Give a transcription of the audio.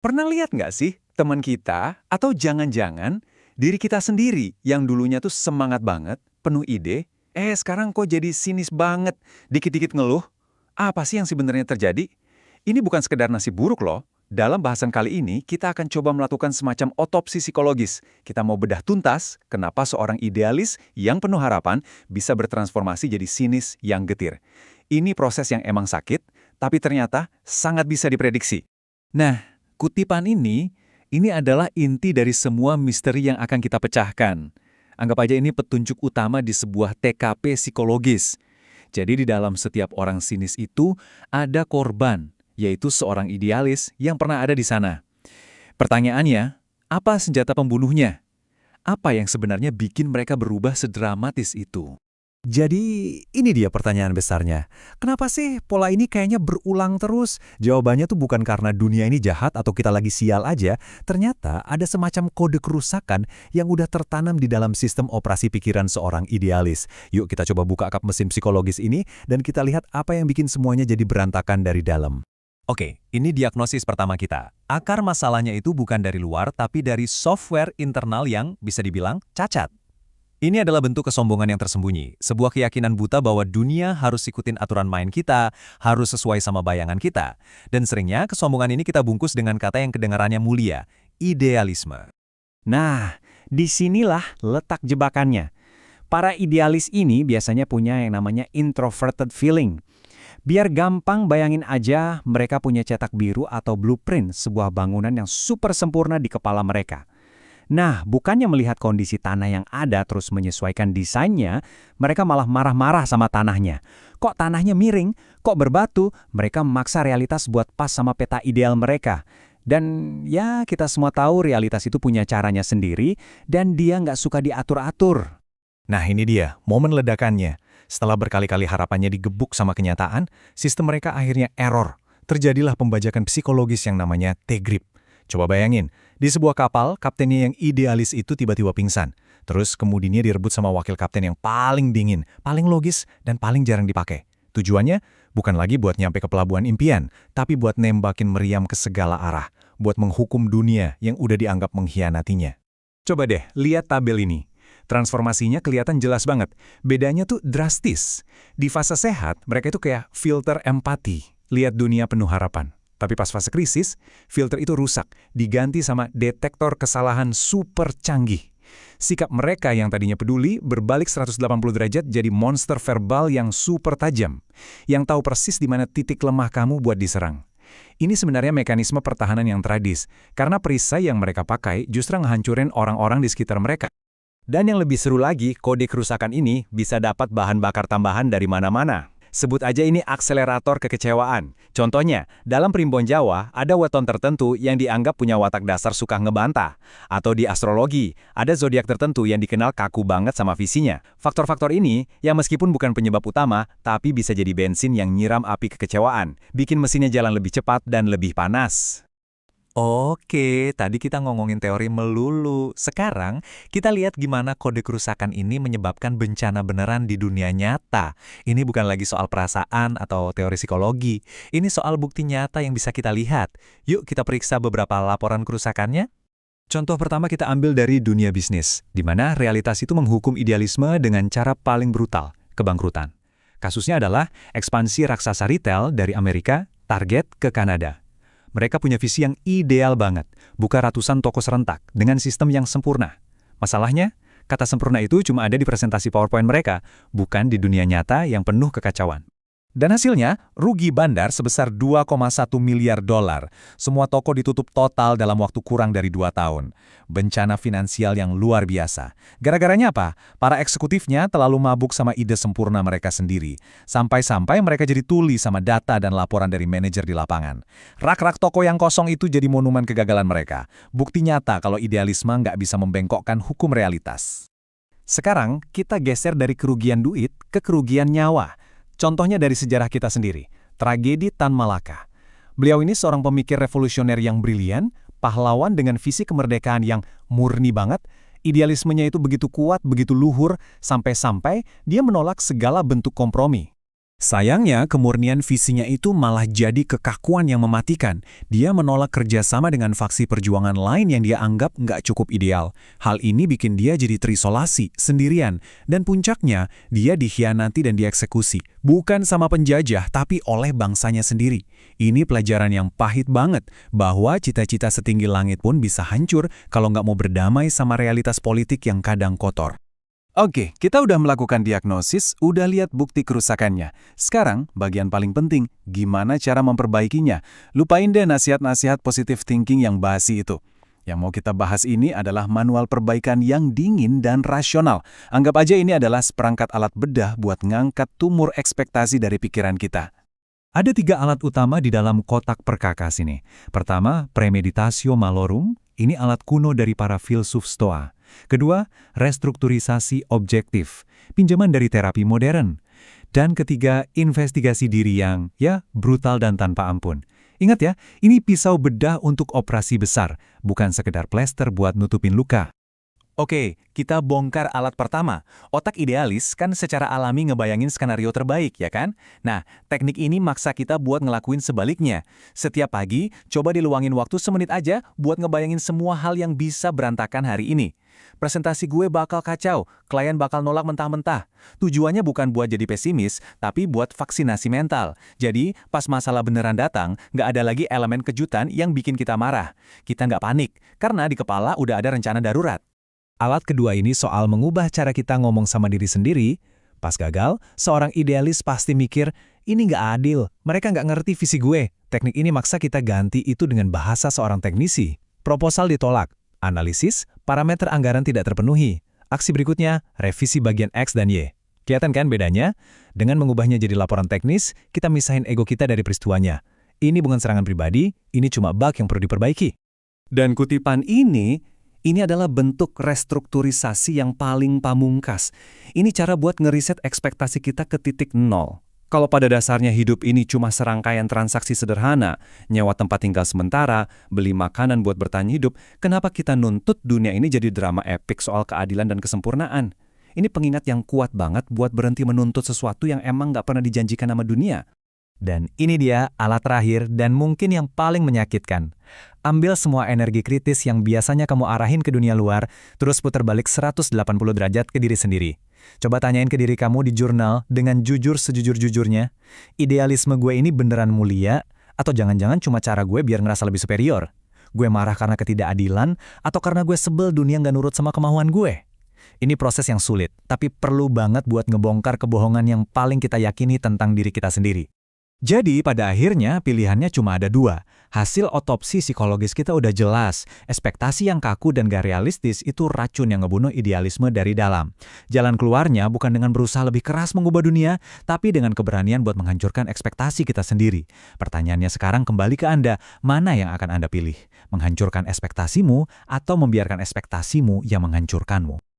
Pernah lihat nggak sih teman kita atau jangan-jangan diri kita sendiri yang dulunya tuh semangat banget, penuh ide, sekarang kok jadi sinis banget, dikit-dikit ngeluh? Apa sih yang sebenarnya terjadi? Ini bukan sekedar nasib buruk loh. Dalam bahasan kali ini, kita akan coba melakukan semacam otopsi psikologis. Kita mau bedah tuntas kenapa seorang idealis yang penuh harapan bisa bertransformasi jadi sinis yang getir. Ini proses yang emang sakit, tapi ternyata sangat bisa diprediksi. Nah, kutipan ini adalah inti dari semua misteri yang akan kita pecahkan. Anggap aja ini petunjuk utama di sebuah TKP psikologis. Jadi di dalam setiap orang sinis itu ada korban, yaitu seorang idealis yang pernah ada di sana. Pertanyaannya, apa senjata pembunuhnya? Apa yang sebenarnya bikin mereka berubah sedramatis itu? Jadi, ini dia pertanyaan besarnya. Kenapa sih pola ini kayaknya berulang terus? Jawabannya tuh bukan karena dunia ini jahat atau kita lagi sial aja. Ternyata ada semacam kode kerusakan yang udah tertanam di dalam sistem operasi pikiran seorang idealis. Yuk kita coba buka kap mesin psikologis ini dan kita lihat apa yang bikin semuanya jadi berantakan dari dalam. Oke, ini diagnosis pertama kita. Akar masalahnya itu bukan dari luar, tapi dari software internal yang bisa dibilang cacat. Ini adalah bentuk kesombongan yang tersembunyi, sebuah keyakinan buta bahwa dunia harus ikutin aturan main kita, harus sesuai sama bayangan kita. Dan seringnya kesombongan ini kita bungkus dengan kata yang kedengarannya mulia, idealisme. Nah, disinilah letak jebakannya. Para idealis ini biasanya punya yang namanya introverted feeling. Biar gampang bayangin aja, mereka punya cetak biru atau blueprint sebuah bangunan yang super sempurna di kepala mereka. Nah, bukannya melihat kondisi tanah yang ada terus menyesuaikan desainnya, mereka malah marah-marah sama tanahnya. Kok tanahnya miring? Kok berbatu? Mereka memaksa realitas buat pas sama peta ideal mereka. Dan ya, kita semua tahu realitas itu punya caranya sendiri, dan dia nggak suka diatur-atur. Nah ini dia, momen ledakannya. Setelah berkali-kali harapannya digebuk sama kenyataan, sistem mereka akhirnya error. Terjadilah pembajakan psikologis yang namanya T-grip. Coba bayangin, di sebuah kapal, kaptennya yang idealis itu tiba-tiba pingsan. Terus kemudinya direbut sama wakil kapten yang paling dingin, paling logis, dan paling jarang dipakai. Tujuannya bukan lagi buat nyampe ke pelabuhan impian, tapi buat nembakin meriam ke segala arah, buat menghukum dunia yang udah dianggap mengkhianatinya. Coba deh, lihat tabel ini. Transformasinya kelihatan jelas banget. Bedanya tuh drastis. Di fase sehat, mereka itu kayak filter empati. Lihat dunia penuh harapan. Tapi pas fase krisis, filter itu rusak, diganti sama detektor kesalahan super canggih. Sikap mereka yang tadinya peduli berbalik 180 derajat jadi monster verbal yang super tajam, yang tahu persis di mana titik lemah kamu buat diserang. Ini sebenarnya mekanisme pertahanan yang tradis, karena perisai yang mereka pakai justru ngehancurin orang-orang di sekitar mereka. Dan yang lebih seru lagi, kode kerusakan ini bisa dapat bahan bakar tambahan dari mana-mana. Sebut aja ini akselerator kekecewaan. Contohnya, dalam primbon Jawa, ada weton tertentu yang dianggap punya watak dasar suka ngebantah. Atau di astrologi, ada zodiak tertentu yang dikenal kaku banget sama visinya. Faktor-faktor ini, yang meskipun bukan penyebab utama, tapi bisa jadi bensin yang nyiram api kekecewaan, bikin mesinnya jalan lebih cepat dan lebih panas. Oke, tadi kita ngomongin teori melulu. Sekarang, kita lihat gimana kode kerusakan ini menyebabkan bencana beneran di dunia nyata. Ini bukan lagi soal perasaan atau teori psikologi. Ini soal bukti nyata yang bisa kita lihat. Yuk kita periksa beberapa laporan kerusakannya. Contoh pertama kita ambil dari dunia bisnis, di mana realitas itu menghukum idealisme dengan cara paling brutal, kebangkrutan. Kasusnya adalah ekspansi raksasa retail dari Amerika, Target ke Kanada. Mereka punya visi yang ideal banget, buka ratusan toko serentak dengan sistem yang sempurna. Masalahnya, kata sempurna itu cuma ada di presentasi PowerPoint mereka, bukan di dunia nyata yang penuh kekacauan. Dan hasilnya, rugi bandar sebesar 2,1 miliar dolar. Semua toko ditutup total dalam waktu kurang dari 2 tahun. Bencana finansial yang luar biasa. Gara-garanya apa? Para eksekutifnya terlalu mabuk sama ide sempurna mereka sendiri. Sampai-sampai mereka jadi tuli sama data dan laporan dari manajer di lapangan. Rak-rak toko yang kosong itu jadi monumen kegagalan mereka. Bukti nyata kalau idealisme nggak bisa membengkokkan hukum realitas. Sekarang, kita geser dari kerugian duit ke kerugian nyawa. Contohnya dari sejarah kita sendiri, tragedi Tan Malaka. Beliau ini seorang pemikir revolusioner yang brilian, pahlawan dengan visi kemerdekaan yang murni banget, idealismenya itu begitu kuat, begitu luhur, sampai-sampai dia menolak segala bentuk kompromi. Sayangnya, kemurnian visinya itu malah jadi kekakuan yang mematikan. Dia menolak kerjasama dengan faksi perjuangan lain yang dia anggap nggak cukup ideal. Hal ini bikin dia jadi terisolasi, sendirian. Dan puncaknya, dia dikhianati dan dieksekusi. Bukan sama penjajah, tapi oleh bangsanya sendiri. Ini pelajaran yang pahit banget, bahwa cita-cita setinggi langit pun bisa hancur kalau nggak mau berdamai sama realitas politik yang kadang kotor. Oke, kita udah melakukan diagnosis, udah lihat bukti kerusakannya. Sekarang, bagian paling penting, gimana cara memperbaikinya? Lupain deh nasihat-nasihat positive thinking yang basi itu. Yang mau kita bahas ini adalah manual perbaikan yang dingin dan rasional. Anggap aja ini adalah seperangkat alat bedah buat ngangkat tumor ekspektasi dari pikiran kita. Ada 3 alat utama di dalam kotak perkakas ini. Pertama, premeditatio malorum. Ini alat kuno dari para filsuf Stoa. Kedua, restrukturisasi objektif, pinjaman dari terapi modern. Dan ketiga, investigasi diri yang, brutal dan tanpa ampun. Ingat ya, ini pisau bedah untuk operasi besar, bukan sekedar plester buat nutupin luka. Oke, kita bongkar alat pertama. Otak idealis kan secara alami ngebayangin skenario terbaik, ya kan? Nah, teknik ini maksa kita buat ngelakuin sebaliknya. Setiap pagi, coba diluangin waktu semenit aja buat ngebayangin semua hal yang bisa berantakan hari ini. Presentasi gue bakal kacau, klien bakal nolak mentah-mentah. Tujuannya bukan buat jadi pesimis, tapi buat vaksinasi mental. Jadi, pas masalah beneran datang, nggak ada lagi elemen kejutan yang bikin kita marah. Kita nggak panik, karena di kepala udah ada rencana darurat. Alat kedua ini soal mengubah cara kita ngomong sama diri sendiri. Pas gagal, seorang idealis pasti mikir, ini nggak adil, mereka nggak ngerti visi gue. Teknik ini maksa kita ganti itu dengan bahasa seorang teknisi. Proposal ditolak, analisis, parameter anggaran tidak terpenuhi. Aksi berikutnya, revisi bagian X dan Y. Kelihatan kan bedanya? Dengan mengubahnya jadi laporan teknis, kita misahin ego kita dari peristiwanya. Ini bukan serangan pribadi, ini cuma bug yang perlu diperbaiki. Dan kutipan ini adalah bentuk restrukturisasi yang paling pamungkas. Ini cara buat ngeriset ekspektasi kita ke titik nol. Kalau pada dasarnya hidup ini cuma serangkaian transaksi sederhana, nyewa tempat tinggal sementara, beli makanan buat bertahan hidup, kenapa kita nuntut dunia ini jadi drama epik soal keadilan dan kesempurnaan? Ini pengingat yang kuat banget buat berhenti menuntut sesuatu yang emang nggak pernah dijanjikan sama dunia. Dan ini dia alat terakhir dan mungkin yang paling menyakitkan. Ambil semua energi kritis yang biasanya kamu arahin ke dunia luar, terus putar balik 180 derajat ke diri sendiri. Coba tanyain ke diri kamu di jurnal dengan jujur sejujur-jujurnya, idealisme gue ini beneran mulia, atau jangan-jangan cuma cara gue biar ngerasa lebih superior? Gue marah karena ketidakadilan, atau karena gue sebel dunia nggak nurut sama kemauan gue? Ini proses yang sulit, tapi perlu banget buat ngebongkar kebohongan yang paling kita yakini tentang diri kita sendiri. Jadi pada akhirnya pilihannya cuma ada 2. Hasil otopsi psikologis kita udah jelas. Ekspektasi yang kaku dan gak realistis itu racun yang ngebunuh idealisme dari dalam. Jalan keluarnya bukan dengan berusaha lebih keras mengubah dunia, tapi dengan keberanian buat menghancurkan ekspektasi kita sendiri. Pertanyaannya sekarang kembali ke Anda, mana yang akan Anda pilih? Menghancurkan ekspektasimu atau membiarkan ekspektasimu yang menghancurkanmu?